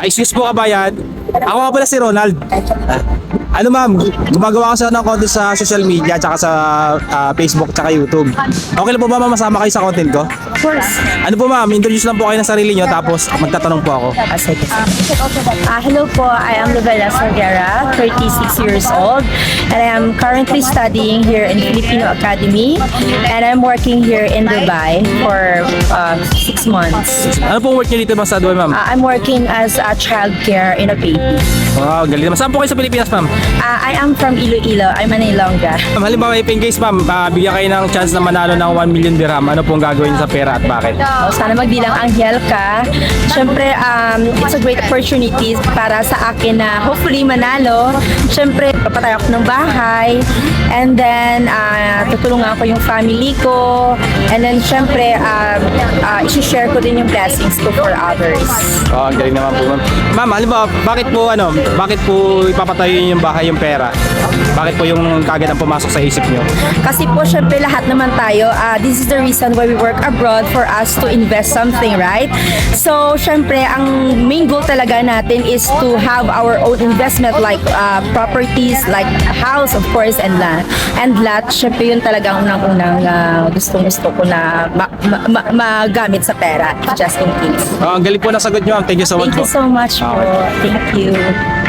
Excuse po kabayan. Ako nga pala si Ronald. Ano ma'am, gumagawa ko sa ng content sa social media tsaka sa Facebook tsaka YouTube. Okay lang po ba ma'am masama kayo sa content ko? Of course. Ano po ma'am, introduce lang po kayo ng sarili nyo tapos magtatanong po ako. Hello po, I am Lovella Salguera, 36 years old, and I am currently studying here in Filipino Academy, and I'm working here in Dubai for 6 months. Ano pong work nyo dito ma'am sa Dubai ma'am? I'm working as a childcare in a baby. Wow, galing naman. Saan po kayo sa Pilipinas ma'am? I am from Iloilo. I'm an Ilongga. Ma'am, halimbawa ipin case ma'am, bigyan kayo ng chance na manalo ng 1 million dirham. Ano pong gagawin sa pera at bakit? Sana magdilang anghel ka. Siyempre, it's a great opportunity para sa akin na hopefully manalo. Siyempre, papatay ako ng bahay. And then, tutulungan ko yung family ko. And then, siyempre, isi-share ko din yung blessings ko for others. Oh, ang galing naman po ma'am. Ma'am, halimbawa, bakit po ipapatayo yung bahay yung pera? Bakit po yung kagad ang pumasok sa isip nyo? Kasi po, syempre, lahat naman tayo, this is the reason why we work abroad for us to invest something, right? So, syempre, ang main goal talaga natin is to have our own investment like properties, like a house, of course, and land. And lot, syempre, yun talagang unang-unang gustong-gusto ko na magamit sa pera, just in case. Oh, ang galing po na sagot nyo ma'am. Thank you so much Thank po. you so much po. Okay. Thank you.